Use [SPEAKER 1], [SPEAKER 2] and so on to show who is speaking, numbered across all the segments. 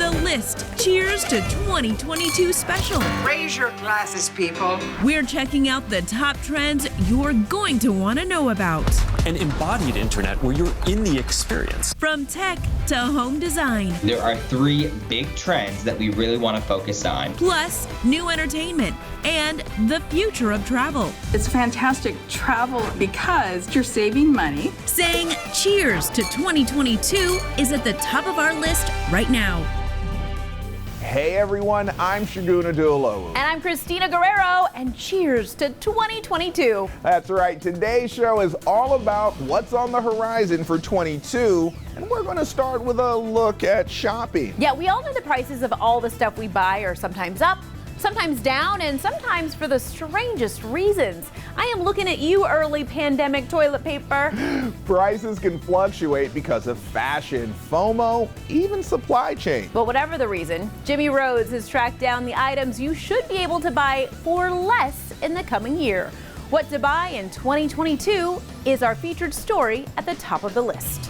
[SPEAKER 1] The List Cheers to 2022 special.
[SPEAKER 2] Raise your glasses, people.
[SPEAKER 1] We're checking out the top trends you're going to want to know about.
[SPEAKER 3] An embodied internet where you're in the experience.
[SPEAKER 1] From tech to home design.
[SPEAKER 4] There are 3 big trends that we really want to focus on.
[SPEAKER 1] Plus, new entertainment and the future of travel.
[SPEAKER 5] It's fantastic travel because you're saving money.
[SPEAKER 1] Saying cheers to 2022 is at the top of our list right now.
[SPEAKER 6] Hey everyone, I'm Shaguna Duolowu.
[SPEAKER 7] And I'm Christina Guerrero, and cheers to 2022.
[SPEAKER 6] That's right, today's show is all about what's on the horizon for 22, and we're going to start with a look at shopping.
[SPEAKER 7] Yeah, we all know the prices of all the stuff we buy are sometimes up, sometimes down, and sometimes for the strangest reasons. I am looking at you, early pandemic toilet paper.
[SPEAKER 6] Prices can fluctuate because of fashion, FOMO, even supply chain.
[SPEAKER 7] But whatever the reason, Jimmy Rhodes has tracked down the items you should be able to buy for less in the coming year. What to buy in 2022 is our featured story at the top of the list.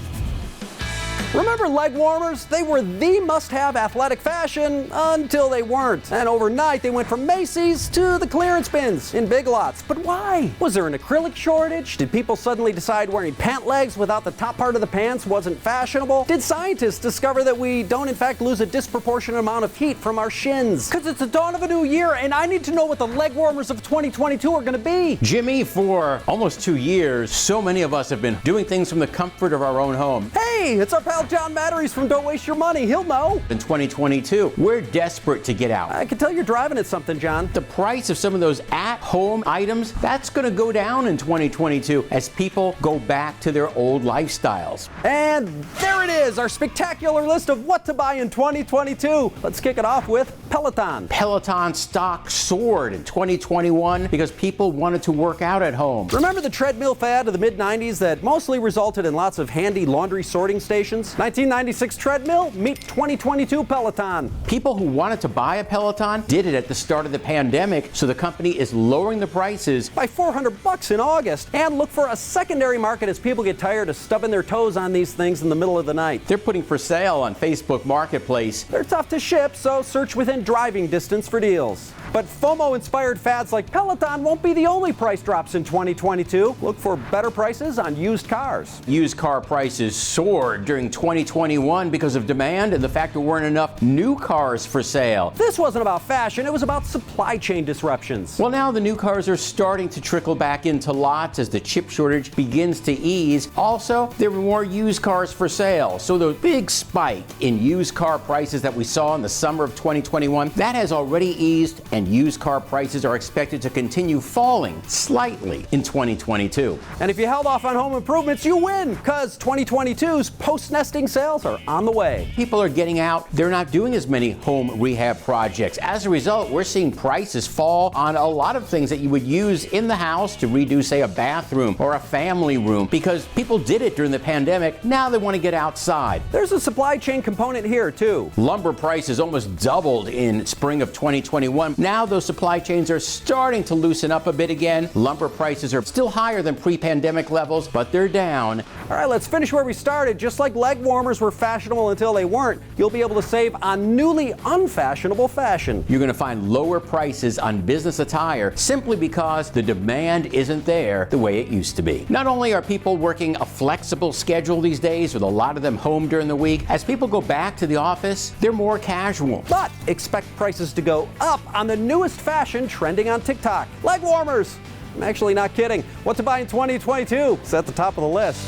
[SPEAKER 8] Remember leg warmers? They were the must-have athletic fashion until they weren't. And overnight, they went from Macy's to the clearance bins in Big Lots. But why? Was there an acrylic shortage? Did people suddenly decide wearing pant legs without the top part of the pants wasn't fashionable? Did scientists discover that we don't in fact lose a disproportionate amount of heat from our shins? Because it's the dawn of a new year, and I need to know what the leg warmers of 2022 are going to be.
[SPEAKER 9] Jimmy, for almost 2 years, so many of us have been doing things from the comfort of our own home.
[SPEAKER 8] Hey, it's our pal John Matteries from Don't Waste Your Money. He'll know.
[SPEAKER 9] In 2022, we're desperate to get out.
[SPEAKER 8] I can tell you're driving at something, John.
[SPEAKER 9] The price of some of those at-home items, that's going to go down in 2022 as people go back to their old lifestyles.
[SPEAKER 8] And there it is, our spectacular list of what to buy in 2022. Let's kick it off with Peloton.
[SPEAKER 9] Peloton stock soared in 2021 because people wanted to work out at home.
[SPEAKER 8] Remember the treadmill fad of the mid-90s that mostly resulted in lots of handy laundry sorting stations? 1996 treadmill, meet 2022 Peloton.
[SPEAKER 9] People who wanted to buy a Peloton did it at the start of the pandemic, so the company is lowering the prices
[SPEAKER 8] by $400 in August. And look for a secondary market as people get tired of stubbing their toes on these things in the middle of the night.
[SPEAKER 9] They're putting for sale on Facebook Marketplace.
[SPEAKER 8] They're tough to ship, so search within driving distance for deals. But FOMO-inspired fads like Peloton won't be the only price drops in 2022. Look for better prices on used cars.
[SPEAKER 9] Used car prices soared during 2021 because of demand and the fact there weren't enough new cars for sale.
[SPEAKER 8] This wasn't about fashion, it was about supply chain disruptions.
[SPEAKER 9] Well, now the new cars are starting to trickle back into lots as the chip shortage begins to ease. Also, there were more used cars for sale. So the big spike in used car prices that we saw in the summer of 2021, that has already eased, and used car prices are expected to continue falling slightly in 2022.
[SPEAKER 8] And if you held off on home improvements, you win, because 2022's post-nesting sales are on the way.
[SPEAKER 9] People are getting out. They're not doing as many home rehab projects. As a result, we're seeing prices fall on a lot of things that you would use in the house to redo, say, a bathroom or a family room, because people did it during the pandemic. Now they want to get outside.
[SPEAKER 8] There's a supply chain component here, too.
[SPEAKER 9] Lumber prices almost doubled in spring of 2021. Now those supply chains are starting to loosen up a bit again. Lumber prices are still higher than pre-pandemic levels, but they're down.
[SPEAKER 8] All right, let's finish where we started. Just like leg warmers were fashionable until they weren't, you'll be able to save on newly unfashionable fashion.
[SPEAKER 9] You're going to find lower prices on business attire simply because the demand isn't there the way it used to be. Not only are people working a flexible schedule these days, with a lot of them home during the week, as people go back to the office, they're more casual.
[SPEAKER 8] But expect prices to go up on the newest fashion trending on TikTok. Leg warmers. I'm actually not kidding. What to buy in 2022 is at the top of the list.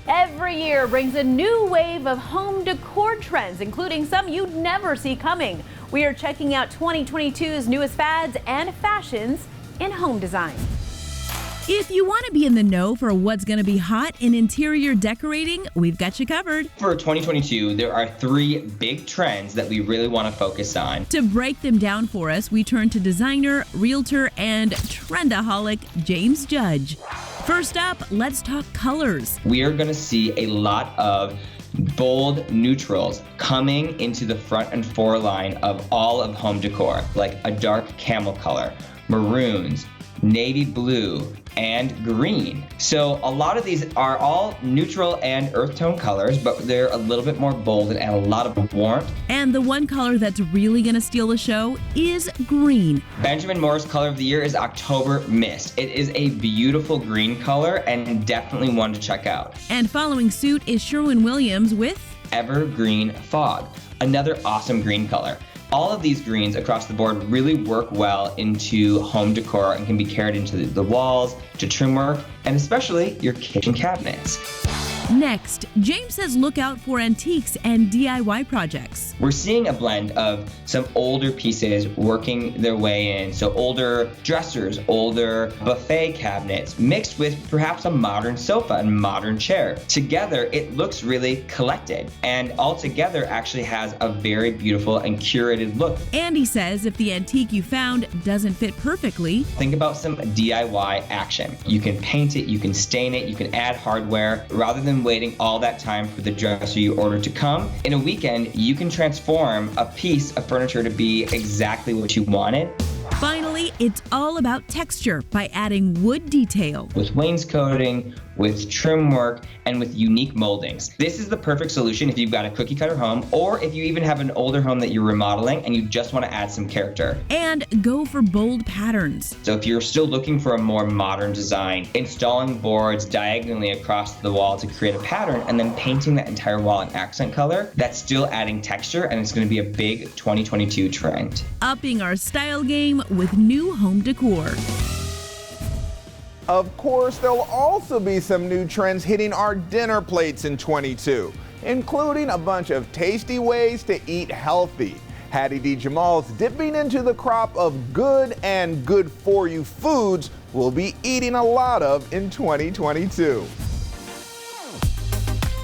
[SPEAKER 7] Every year brings a new wave of home decor trends, including some you'd never see coming. We are checking out 2022's newest fads and fashions in home design.
[SPEAKER 1] If you want to be in the know for what's going to be hot in interior decorating, we've got you covered.
[SPEAKER 4] For 2022, there are 3 big trends that we really want to focus on.
[SPEAKER 1] To break them down for us, we turn to designer, realtor, and trendaholic James Judge. First up, let's talk colors.
[SPEAKER 4] We are going to see a lot of bold neutrals coming into the front and fore line of all of home decor, like a dark camel color, maroons, navy blue, and green. So a lot of these are all neutral and earth tone colors, but they're a little bit more bold and add a lot of warmth.
[SPEAKER 1] And the one color that's really gonna steal the show is green.
[SPEAKER 4] Benjamin Moore's color of the year is October Mist. It is a beautiful green color and definitely one to check out.
[SPEAKER 1] And following suit is Sherwin-Williams with
[SPEAKER 4] Evergreen Fog, another awesome green color. All of these greens across the board really work well into home decor and can be carried into the walls, to trim work, and especially your kitchen cabinets.
[SPEAKER 1] Next, James says look out for antiques and DIY projects.
[SPEAKER 4] We're seeing a blend of some older pieces working their way in. So older dressers, older buffet cabinets, mixed with perhaps a modern sofa and modern chair. Together, it looks really collected, and all together actually has a very beautiful and curated look.
[SPEAKER 1] Andy says if the antique you found doesn't fit perfectly,
[SPEAKER 4] think about some DIY action. You can paint it, you can stain it, you can add hardware. Rather than waiting all that time for the dresser you ordered to come, in a weekend, you can transform a piece of furniture to be exactly what you wanted.
[SPEAKER 1] Finally, it's all about texture by adding wood detail.
[SPEAKER 4] With wainscoting, with trim work, and with unique moldings. This is the perfect solution if you've got a cookie cutter home, or if you even have an older home that you're remodeling and you just want to add some character.
[SPEAKER 1] And go for bold patterns.
[SPEAKER 4] So if you're still looking for a more modern design, installing boards diagonally across the wall to create a pattern and then painting that entire wall in accent color, that's still adding texture, and it's going to be a big 2022 trend.
[SPEAKER 1] Upping our style game with new home decor.
[SPEAKER 6] Of course, there'll also be some new trends hitting our dinner plates in 22, including a bunch of tasty ways to eat healthy. Hattie D. Jamal's dipping into the crop of good and good for you foods we'll be eating a lot of in 2022.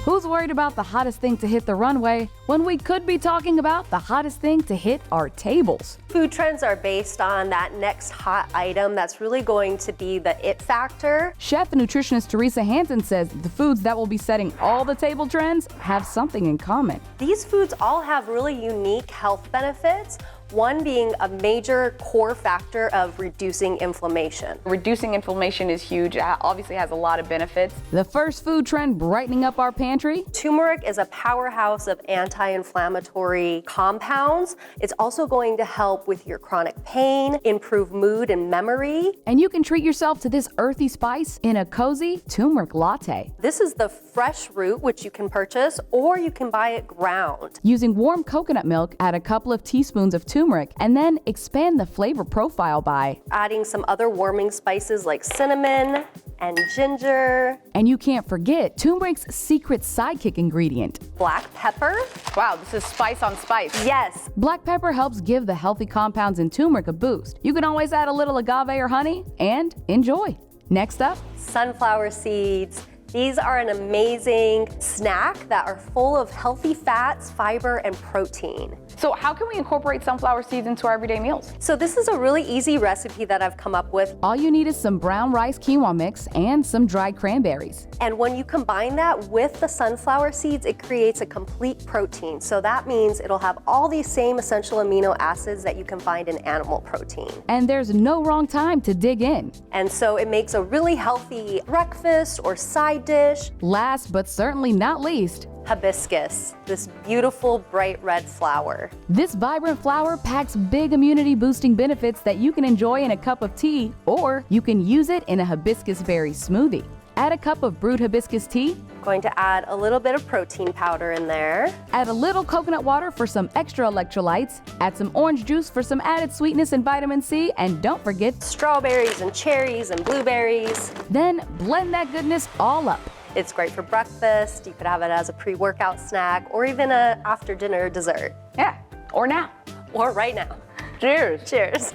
[SPEAKER 10] Who's worried about the hottest thing to hit the runway when we could be talking about the hottest thing to hit our tables?
[SPEAKER 11] Food trends are based on that next hot item that's really going to be the it factor.
[SPEAKER 10] Chef and nutritionist Teresa Hansen says the foods that will be setting all the table trends have something in common.
[SPEAKER 11] These foods all have really unique health benefits. One being a major core factor of reducing inflammation.
[SPEAKER 5] Reducing inflammation is huge. It obviously has a lot of benefits.
[SPEAKER 10] The first food trend brightening up our pantry.
[SPEAKER 11] Turmeric is a powerhouse of anti-inflammatory compounds. It's also going to help with your chronic pain, improve mood and memory.
[SPEAKER 10] And you can treat yourself to this earthy spice in a cozy turmeric latte.
[SPEAKER 11] This is the fresh root, which you can purchase, or you can buy it ground.
[SPEAKER 10] Using warm coconut milk, add a couple of teaspoons of turmeric, and then expand the flavor profile by
[SPEAKER 11] adding some other warming spices like cinnamon and ginger.
[SPEAKER 10] And you can't forget turmeric's secret sidekick ingredient,
[SPEAKER 11] black pepper.
[SPEAKER 5] Wow, this is spice on spice.
[SPEAKER 11] Yes.
[SPEAKER 10] Black pepper helps give the healthy compounds in turmeric a boost. You can always add a little agave or honey and enjoy. Next up,
[SPEAKER 11] sunflower seeds. These are an amazing snack that are full of healthy fats, fiber, and protein.
[SPEAKER 5] So how can we incorporate sunflower seeds into our everyday meals?
[SPEAKER 11] So this is a really easy recipe that I've come up with.
[SPEAKER 10] All you need is some brown rice quinoa mix and some dried cranberries.
[SPEAKER 11] And when you combine that with the sunflower seeds, it creates a complete protein. So that means it'll have all these same essential amino acids that you can find in animal protein.
[SPEAKER 10] And there's no wrong time to dig in.
[SPEAKER 11] And so it makes a really healthy breakfast or side dish.
[SPEAKER 10] Last but certainly not least,
[SPEAKER 11] hibiscus, this beautiful bright red flower.
[SPEAKER 10] This vibrant flower packs big immunity boosting benefits that you can enjoy in a cup of tea, or you can use it in a hibiscus berry smoothie. Add a cup of brewed hibiscus tea.
[SPEAKER 11] Going to add a little bit of protein powder in there.
[SPEAKER 10] Add a little coconut water for some extra electrolytes. Add some orange juice for some added sweetness and vitamin C. And don't forget
[SPEAKER 11] strawberries and cherries and blueberries.
[SPEAKER 10] Then blend that goodness all up.
[SPEAKER 11] It's great for breakfast. You could have it as a pre-workout snack or even a after dinner dessert.
[SPEAKER 5] Yeah, or now.
[SPEAKER 11] Or right now.
[SPEAKER 5] Cheers.
[SPEAKER 11] Cheers.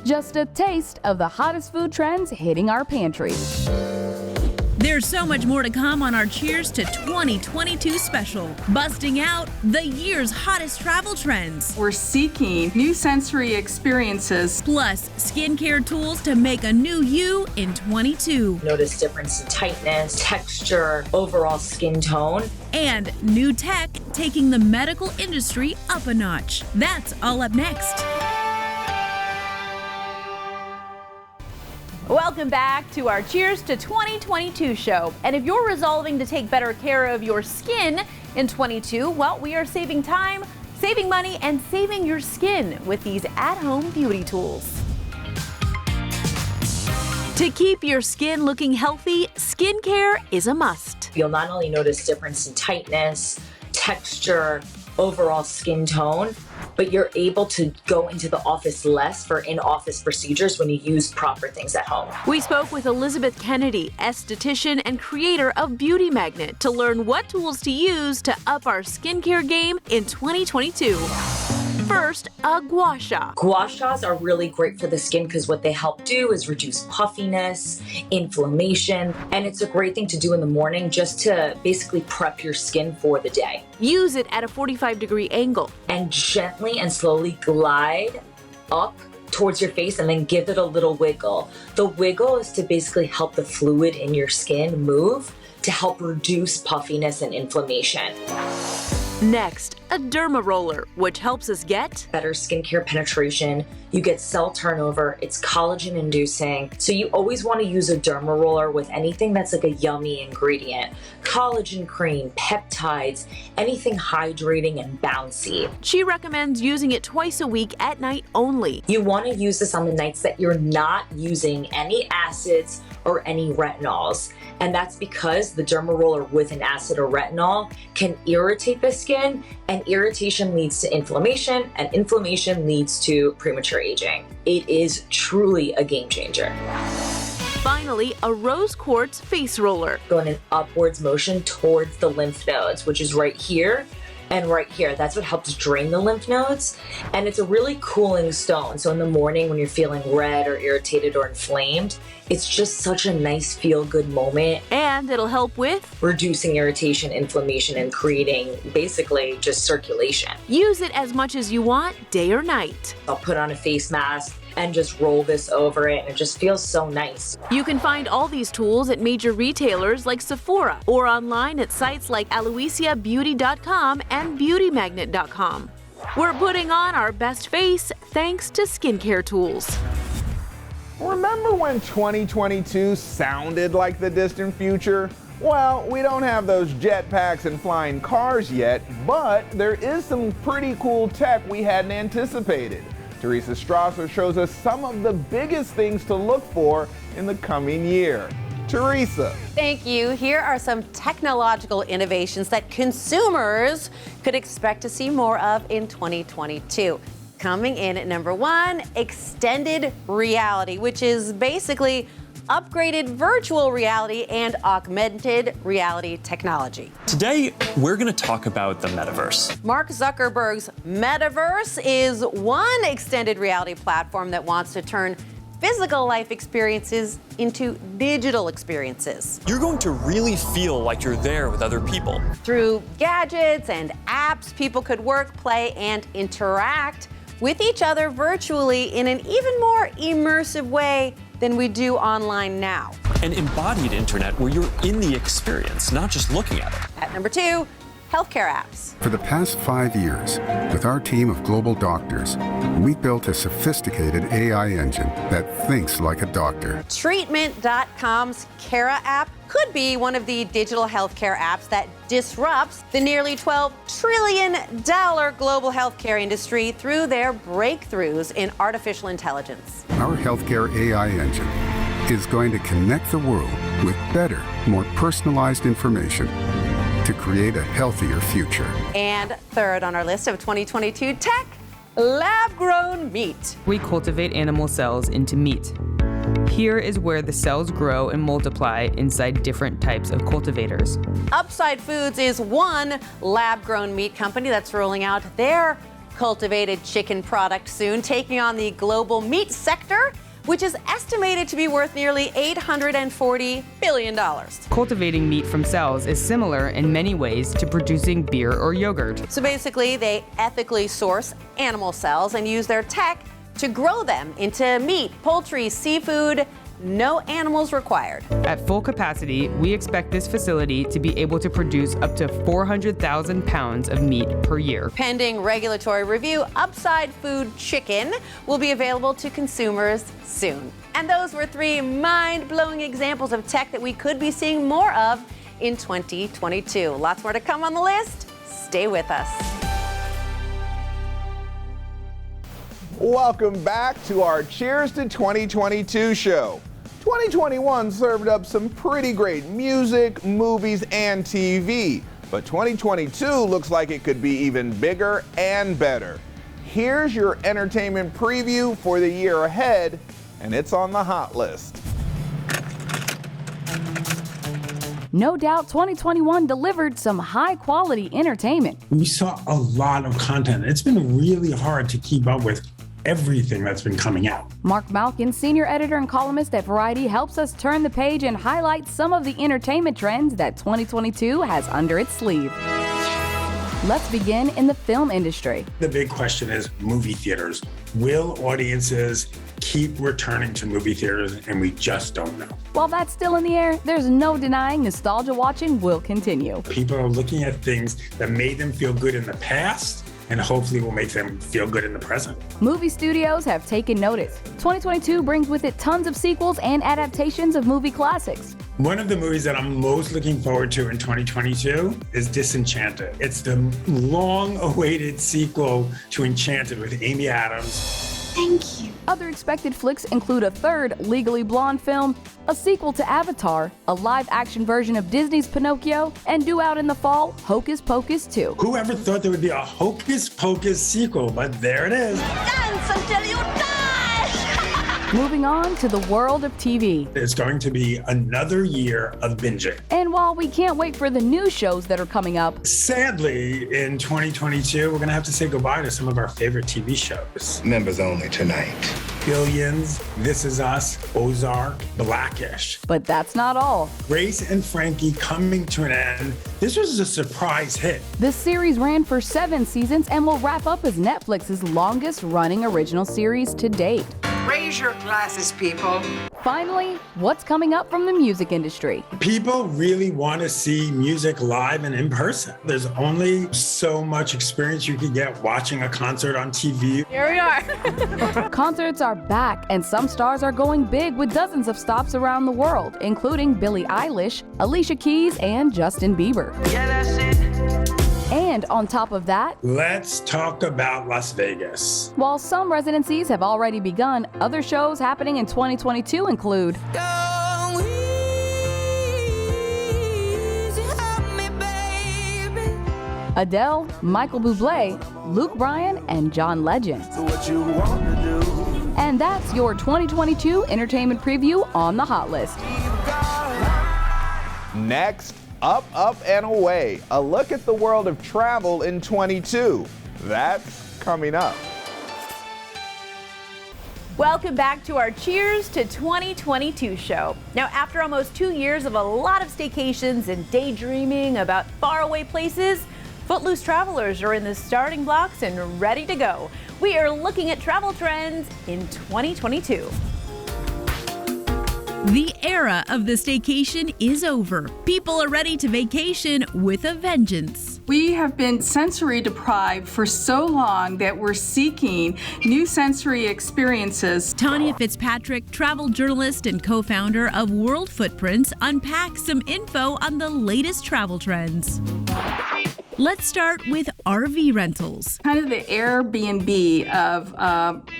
[SPEAKER 10] Just a taste of the hottest food trends hitting our pantry.
[SPEAKER 1] There's so much more to come on our Cheers to 2022 special, busting out the year's hottest travel trends.
[SPEAKER 5] We're seeking new sensory experiences.
[SPEAKER 1] Plus, skincare tools to make a new you in 22.
[SPEAKER 12] Notice difference in tightness, texture, overall skin tone.
[SPEAKER 1] And new tech taking the medical industry up a notch. That's all up next.
[SPEAKER 7] Welcome back to our Cheers to 2022 show. And if you're resolving to take better care of your skin in 22, well, we are saving time, saving money, and saving your skin with these at-home beauty tools. To keep your skin looking healthy, skincare is a must.
[SPEAKER 12] You'll not only notice difference in tightness, texture, overall skin tone, but you're able to go into the office less for in-office procedures when you use proper things at home.
[SPEAKER 7] We spoke with Elizabeth Kennedy, esthetician and creator of Beauty Magnet, to learn what tools to use to up our skincare game in 2022. First, a gua sha.
[SPEAKER 12] Gua shas are really great for the skin because what they help do is reduce puffiness, inflammation, and it's a great thing to do in the morning just to basically prep your skin for the day.
[SPEAKER 7] Use it at a 45-degree angle.
[SPEAKER 12] And gently and slowly glide up towards your face and then give it a little wiggle. The wiggle is to basically help the fluid in your skin move to help reduce puffiness and inflammation.
[SPEAKER 7] Next, a derma roller, which helps us get
[SPEAKER 12] better skincare penetration. You get cell turnover, it's collagen inducing. So you always want to use a derma roller with anything that's like a yummy ingredient. Collagen cream, peptides, anything hydrating and bouncy.
[SPEAKER 7] She recommends using it twice a week at night only.
[SPEAKER 12] You want to use this on the nights that you're not using any acids or any retinols. And that's because the derma roller with an acid or retinol can irritate the skin, and irritation leads to inflammation, and inflammation leads to premature aging. It is truly a game changer.
[SPEAKER 7] Finally, a rose quartz face roller.
[SPEAKER 12] Go in an upwards motion towards the lymph nodes, which is right here and right here. That's what helps drain the lymph nodes. And it's a really cooling stone. So in the morning when you're feeling red or irritated or inflamed, it's just such a nice feel-good moment.
[SPEAKER 7] And it'll help with
[SPEAKER 12] reducing irritation, inflammation, and creating basically just circulation.
[SPEAKER 7] Use it as much as you want, day or night.
[SPEAKER 12] I'll put on a face mask and just roll this over it, and it just feels so nice.
[SPEAKER 7] You can find all these tools at major retailers like Sephora or online at sites like AloesiaBeauty.com and BeautyMagnet.com. We're putting on our best face thanks to skincare tools.
[SPEAKER 6] Remember when 2022 sounded like the distant future? Well, we don't have those jetpacks and flying cars yet, but there is some pretty cool tech we hadn't anticipated. Teresa Strasser shows us some of the biggest things to look for in the coming year. Teresa.
[SPEAKER 13] Thank you. Here are some technological innovations that consumers could expect to see more of in 2022. Coming in at number 1, extended reality, which is basically upgraded virtual reality and augmented reality technology.
[SPEAKER 3] Today, we're going to talk about the metaverse.
[SPEAKER 13] Mark Zuckerberg's metaverse is one extended reality platform that wants to turn physical life experiences into digital experiences.
[SPEAKER 3] You're going to really feel like you're there with other people.
[SPEAKER 13] Through gadgets and apps, people could work, play, and interact with each other virtually in an even more immersive way than we do online now.
[SPEAKER 3] An embodied internet where you're in the experience, not just looking at it.
[SPEAKER 13] At number 2, healthcare apps.
[SPEAKER 14] For the past 5 years, with our team of global doctors, we built a sophisticated AI engine that thinks like a doctor.
[SPEAKER 13] Treatment.com's Cara app could be one of the digital healthcare apps that disrupts the nearly $12 trillion global healthcare industry through their breakthroughs in artificial intelligence.
[SPEAKER 14] Our healthcare AI engine is going to connect the world with better, more personalized information to create a healthier future.
[SPEAKER 13] And third on our list of 2022 tech, lab-grown meat.
[SPEAKER 15] We cultivate animal cells into meat. Here is where the cells grow and multiply inside different types of cultivators.
[SPEAKER 13] Upside Foods is one lab-grown meat company that's rolling out their cultivated chicken product soon, taking on the global meat sector, which is estimated to be worth nearly $840 billion.
[SPEAKER 15] Cultivating meat from cells is similar in many ways to producing beer or yogurt.
[SPEAKER 13] So basically, they ethically source animal cells and use their tech to grow them into meat, poultry, seafood, no animals required.
[SPEAKER 15] At full capacity, we expect this facility to be able to produce up to 400,000 pounds of meat per year.
[SPEAKER 13] Pending regulatory review, Upside Food Chicken will be available to consumers soon. And those were 3 mind-blowing examples of tech that we could be seeing more of in 2022. Lots more to come on the list. Stay with us.
[SPEAKER 6] Welcome back to our Cheers to 2022 show. 2021 served up some pretty great music, movies, and TV. But 2022 looks like it could be even bigger and better. Here's your entertainment preview for the year ahead, and it's on the hot list.
[SPEAKER 10] No doubt 2021 delivered some high-quality entertainment.
[SPEAKER 16] We saw a lot of content. It's been really hard to keep up with everything that's been coming out.
[SPEAKER 10] Mark Malkin, senior editor and columnist at Variety, helps us turn the page and highlight some of the entertainment trends that 2022 has under its sleeve. Let's begin in the film industry.
[SPEAKER 16] The big question is movie theaters. Will audiences keep returning to movie theaters? And we just don't know.
[SPEAKER 10] While that's still in the air, there's no denying nostalgia watching will continue.
[SPEAKER 16] People are looking at things that made them feel good in the past and hopefully will make them feel good in the present.
[SPEAKER 10] Movie studios have taken notice. 2022 brings with it tons of sequels and adaptations of movie classics.
[SPEAKER 16] One of the movies that I'm most looking forward to in 2022 is Disenchanted. It's the long-awaited sequel to Enchanted with Amy Adams.
[SPEAKER 10] Thank you. Other expected flicks include a third Legally Blonde film, a sequel to Avatar, a live-action version of Disney's Pinocchio, and due out in the fall, Hocus Pocus 2.
[SPEAKER 16] Whoever thought there would be a Hocus Pocus sequel, but there it is.
[SPEAKER 10] Dance until you die! Moving on to the world of TV.
[SPEAKER 16] It's going to be another year of binging.
[SPEAKER 10] And while we can't wait for the new shows that are coming up,
[SPEAKER 16] sadly, in 2022, we're going to have to say goodbye to some of our favorite TV shows.
[SPEAKER 17] Members only tonight.
[SPEAKER 16] Billions, This Is Us, Ozark, Blackish.
[SPEAKER 10] But that's not all.
[SPEAKER 16] Grace and Frankie coming to an end. This was a surprise hit.
[SPEAKER 10] The series ran for 7 seasons and will wrap up as Netflix's longest-running original series to date.
[SPEAKER 2] Raise your glasses, people.
[SPEAKER 10] Finally, what's coming up from the music industry?
[SPEAKER 16] People really want to see music live and in person. There's only so much experience you can get watching a concert on TV.
[SPEAKER 10] Here we are. Concerts are back, and some stars are going big with dozens of stops around the world, including Billie Eilish, Alicia Keys, and Justin Bieber.
[SPEAKER 16] Yeah, that's it.
[SPEAKER 10] And on top of that,
[SPEAKER 16] let's talk about Las Vegas.
[SPEAKER 10] While some residencies have already begun, other shows happening in 2022 include Adele, Michael Bublé, Luke Bryan, and John Legend. And that's your 2022 entertainment preview on the hot list.
[SPEAKER 6] Next, Up, Up, and Away, a look at the world of travel in 22. That's coming up.
[SPEAKER 7] Welcome back to our Cheers to 2022 show. Now, after almost 2 years of a lot of staycations and daydreaming about faraway places, Footloose travelers are in the starting blocks and ready to go. We are looking at travel trends in 2022.
[SPEAKER 1] The era of the staycation is over. People are ready to vacation with a vengeance.
[SPEAKER 5] We have been sensory deprived for so long that we're seeking new sensory experiences.
[SPEAKER 1] Tanya Fitzpatrick, travel journalist and co-founder of World Footprints, unpacks some info on the latest travel trends. Let's start with RV rentals.
[SPEAKER 5] Kind of the Airbnb of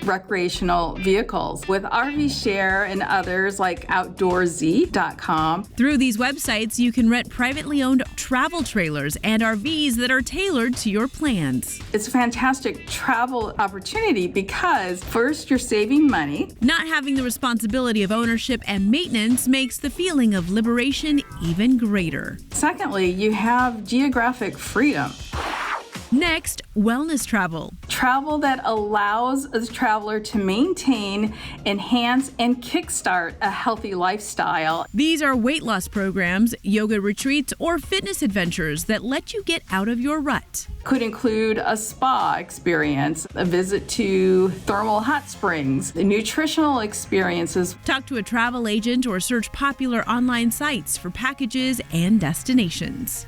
[SPEAKER 5] recreational vehicles with RV Share and others like OutdoorZ.com.
[SPEAKER 1] Through these websites, you can rent privately owned travel trailers and RVs that are tailored to your plans.
[SPEAKER 5] It's a fantastic travel opportunity because first, you're saving money.
[SPEAKER 1] Not having the responsibility of ownership and maintenance makes the feeling of liberation even greater.
[SPEAKER 5] Secondly, you have geographic freedom.
[SPEAKER 1] Next, wellness travel.
[SPEAKER 5] Travel that allows a traveler to maintain, enhance, and kickstart a healthy lifestyle.
[SPEAKER 1] These are weight loss programs, yoga retreats, or fitness adventures that let you get out of your rut.
[SPEAKER 5] Could include a spa experience, a visit to thermal hot springs, nutritional experiences.
[SPEAKER 1] Talk to a travel agent or search popular online sites for packages and destinations.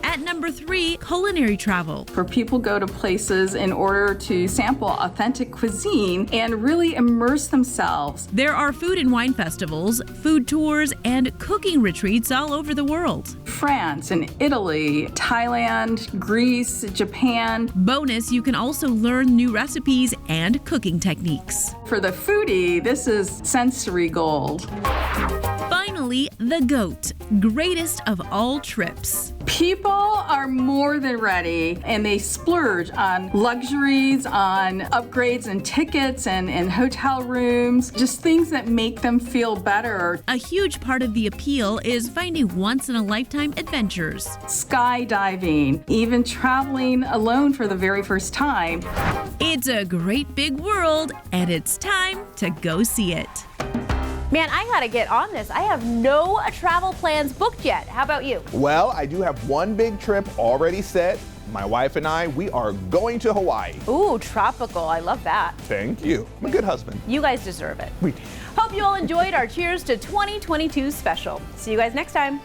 [SPEAKER 1] At number 3, culinary travel.
[SPEAKER 5] Where people go to places in order to sample authentic cuisine and really immerse themselves.
[SPEAKER 1] There are food and wine festivals, food tours, and cooking retreats all over the world.
[SPEAKER 5] France and Italy, Thailand, Greece, Japan.
[SPEAKER 1] Bonus, you can also learn new recipes and cooking techniques.
[SPEAKER 5] For the foodie, this is sensory gold.
[SPEAKER 1] Finally, the GOAT, greatest of all trips.
[SPEAKER 5] People are more than ready, and they splurge on luxuries, on upgrades and tickets and hotel rooms, just things that make them feel better.
[SPEAKER 1] A huge part of the appeal is finding once-in-a-lifetime adventures.
[SPEAKER 5] Skydiving, even traveling alone for the very first time.
[SPEAKER 1] It's a great big world, and it's time to go see it.
[SPEAKER 7] Man, I gotta get on this. I have no travel plans booked yet. How about you?
[SPEAKER 6] Well, I do have one big trip already set. My wife and I, we are going to Hawaii.
[SPEAKER 7] Ooh, tropical. I love that.
[SPEAKER 6] Thank you. I'm a good husband.
[SPEAKER 7] You guys deserve it.
[SPEAKER 6] We do.
[SPEAKER 7] Hope you all enjoyed our Cheers to 2022 special. See you guys next time.